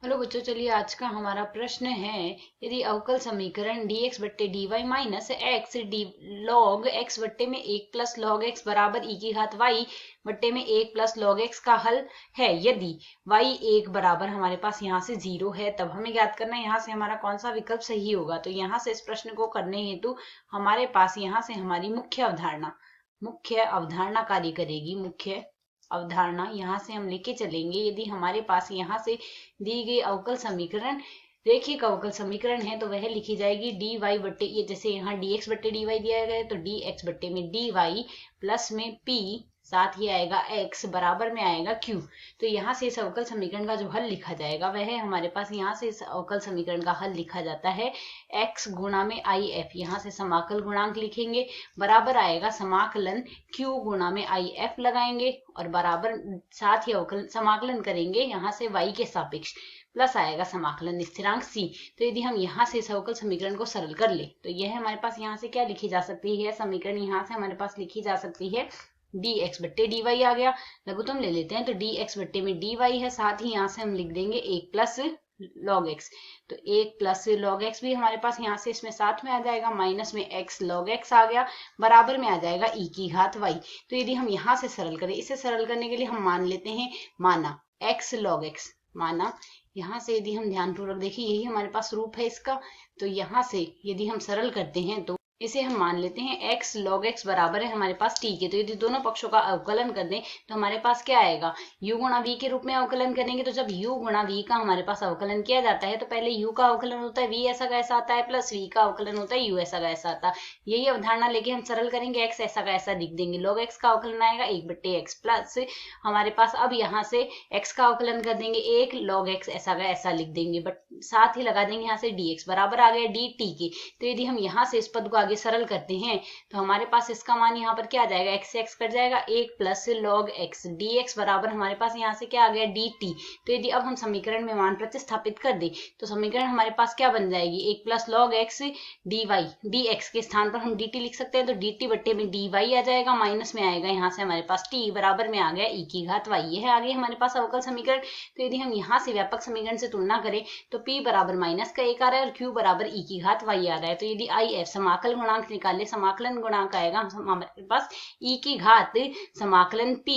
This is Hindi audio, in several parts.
हेलो बच्चों, चलिए आज का हमारा प्रश्न है, यदि अवकल समीकरण dx बट्टे D Y minus X D log X बट्टे में 1 प्लस लॉग एक्स बराबर ई की घात वाई बट्टे में 1 प्लस लॉग एक्स का हल है। यदि y 1 बराबर हमारे पास यहाँ से 0 है, तब हमें ज्ञात करना है यहाँ से हमारा कौन सा विकल्प सही होगा। तो यहाँ से इस प्रश्न को करने हेतु हमारे पास यहाँ से हमारी मुख्य अवधारणा कार्य करेगी। मुख्य अवधारणा यहाँ से हम लेके चलेंगे। यदि हमारे पास यहाँ से दी गई अवकल समीकरण रेखिक अवकल समीकरण है, तो वह लिखी जाएगी डी वाई बट्टे, ये जैसे यहाँ डी एक्स बट्टे डी वाई दिया गया है, तो डी एक्स बट्टे में डी वाई प्लस में पी, साथ ही आएगा x बराबर में आएगा q। तो यहाँ से इस अवकल समीकरण का जो हल लिखा जाएगा वह हमारे पास यहाँ से इस अवकल समीकरण का हल लिखा जाता है x गुणा में आई एफ, यहाँ से समाकल गुणांक लिखेंगे, बराबर आएगा समाकलन q गुणा में आई एफ लगाएंगे और बराबर साथ ही अवकल समाकलन करेंगे यहाँ से y के सापेक्ष, प्लस आएगा समाकलन स्थिरांक c। तो यदि हम यहाँ से इस अवकल समीकरण को सरल कर ले तो यह हमारे पास यहाँ से क्या लिखी जा सकती है, समीकरण यहाँ से हमारे पास लिखी जा सकती है डी एक्स बट्टे डी वाई आ गया, लघुत्तम ले लेते हैं तो डी एक्स बट्टे में डी वाई है, साथ ही यहाँ से हम लिख देंगे 1 प्लस लॉग एक्स। तो 1 प्लस लॉग एक्स भी हमारे पास यहाँ से इसमें साथ में आ जाएगा, माइनस में x लॉग एक्स आ गया, बराबर में आ जाएगा e की घात y। तो यदि हम यहाँ से सरल करें, इसे सरल करने के लिए हम मान लेते हैं, माना x लॉग एक्स, माना यहाँ से यदि हम ध्यानपूर्वक देखिए यही हमारे पास रूप है इसका। तो यहाँ से यदि हम सरल करते हैं तो इसे हम मान लेते हैं x log x बराबर है हमारे पास t के। तो यदि दोनों पक्षों का अवकलन कर दें तो हमारे पास क्या आएगा, u गुणा v के रूप में अवकलन करेंगे। तो जब u गुणा v का हमारे पास अवकलन किया जाता है तो पहले u का अवकलन होता है v ऐसा का ऐसा आता है, प्लस v का अवकलन होता है u ऐसा का ऐसा आता है। यही अवधारणा लेके हम सरल करेंगे, x ऐसा का ऐसा लिख देंगे, log x का अवकलन आएगा 1 बट्टे x, प्लस हमारे पास अब यहाँ से x का अवकलन कर देंगे 1 log x ऐसा का ऐसा लिख देंगे, बट साथ ही लगा देंगे यहाँ से dx बराबर आ गया dt के। तो यदि हम यहाँ से इस पद को आगे सरल करते हैं तो हमारे पास इसका मान यहाँ पर क्या आ जाएगा, x से x कट जाएगा, 1 प्लस लॉग x dx बराबर हमारे पास यहाँ से क्या आ गया dt। तो यदि अब हम समीकरण में मान प्रतिस्थापित कर दें तो समीकरण हमारे पास क्या बन जाएगी, 1 plus log x dy, dx के स्थान पर हम dt लिख सकते हैं, तो dt बट्टे में dy आ जाएगा, माइनस में आएगा यहाँ से हमारे पास t, बराबर में आ गया e की घात y। ये है आगे हमारे पास अवकल समीकरण। तो यदि हम यहाँ से व्यापक समीकरण से तुलना करें तो p बराबर माइनस का 1 आ रहा है और q बराबर e की घात y आ रहा है। तो यदि आई एफ समाकल गुणांक निकाले, समाकलन गुणांक आएगा हमारे पास e की घात समाकलन p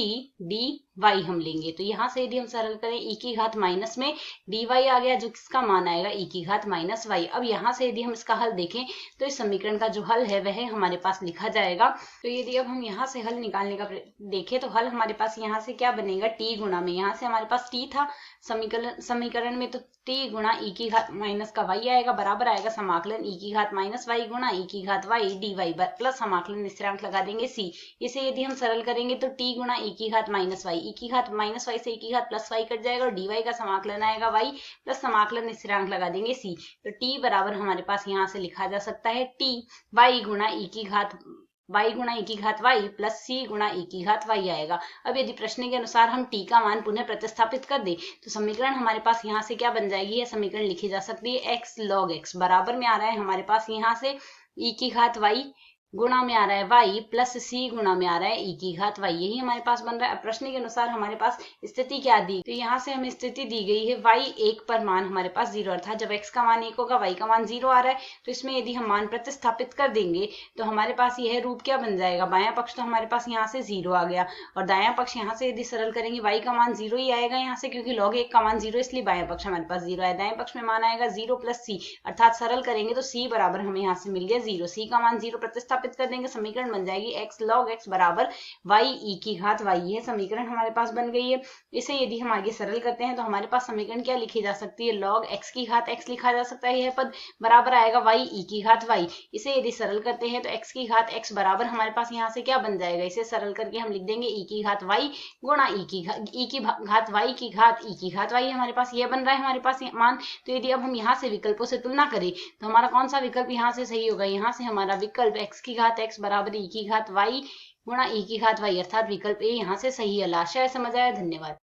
dy हम लेंगे। तो यहाँ से यदि हम सरल करें e की घात माइनस में dy आ गया, जो किसका मान आएगा e की घात माइनस y। अब यहाँ से यदि हम इसका हल देखें तो इस समीकरण का जो हल है वह हमारे पास लिखा जाएगा। तो यदि अब हम यहाँ से हल निकालने का देखें तो हल हमारे पास यहाँ से क्या बनेगा, t गुणा में, यहाँ से हमारे पास t था समीकरण में, तो t गुणा e की घात माइनस का y आएगा, बराबर आएगा समाकलन e की घात माइनस y गुणा e की घात y dy प्लस समाकलन स्थिरांक लगा देंगे c। इसे यदि हम सरल करेंगे तो t गुणा e की घात माइनस y, e की घात माइनस y से e की घात प्लस y कट जाएगा और dy का समाकलन आएगा y प्लस समाकलन स्थिरांक लगा देंगे c। तो t बराबर हमारे पास यहाँ से लिखा जा सकता है t y गुणा e की घात y प्लस c गुणा e की घात y आएगा। अब यदि प्रश्न के अनुसार हम t का मान पुनः प्रतिस्थापित कर दें तो समीकरण हमारे पास यहाँ से क्या बन जाएगी, यह समीकरण लिखी जा सकती है x log x बराबर में आ रहा है हमारे पास यहाँ से e की घात y गुणा में आ रहा है y प्लस c गुणा में आ रहा है e की घात y। यही हमारे पास बन रहा है। प्रश्न के अनुसार हमारे पास स्थिति क्या दी, तो यहाँ से हमें स्थिति दी गई है y 1 पर मान हमारे पास 0, अर्थात जब x का मान 1 होगा y का मान 0 आ रहा है। तो इसमें यदि हम मान प्रतिस्थापित कर देंगे तो हमारे पास यह रूप क्या बन जाएगा, बायां पक्ष तो हमारे पास यहाँ से 0 आ गया और दायां पक्ष यहाँ से यदि सरल करेंगे y का मान 0 ही आएगा यहाँ से, क्योंकि log 1 का मान 0 इसलिए बायां पक्ष हमारे पास 0 आया। दाएं पक्ष में मान आएगा 0 प्लस c, अर्थात सरल करेंगे तो c बराबर हमें यहाँ से मिल गया 0, c का मान 0 प्रतिस्थापित कर देंगे, समीकरण बन जाएगी x log x बराबर y e की घात y। है समीकरण हमारे पास बन गई है। इसे यदि हम आगे सरल करते हैं तो हमारे पास समीकरण क्या लिखी जा सकती है, log x की घात x लिखा जा सकता है, यह पद बराबर आएगा y e की घात y। इसे यदि सरल करते हैं तो x की घात x बराबर हमारे पास यहाँ से क्या बन जाएगा, इसे सरल करके हम लिख देंगे e की घात y गुणा e की घात y की घात e की घात y। हमारे पास ये बन रहा है हमारे पास मान। तो यदि अब हम यहाँ से विकल्पों से तुलना करें तो हमारा कौन सा विकल्प यहाँ से सही होगा, यहाँ से हमारा विकल्प x की घात x बराबर e की घात y गुणा e की घात y, अर्थात विकल्प ए यहाँ से सही है। आशा है समझ आया। धन्यवाद।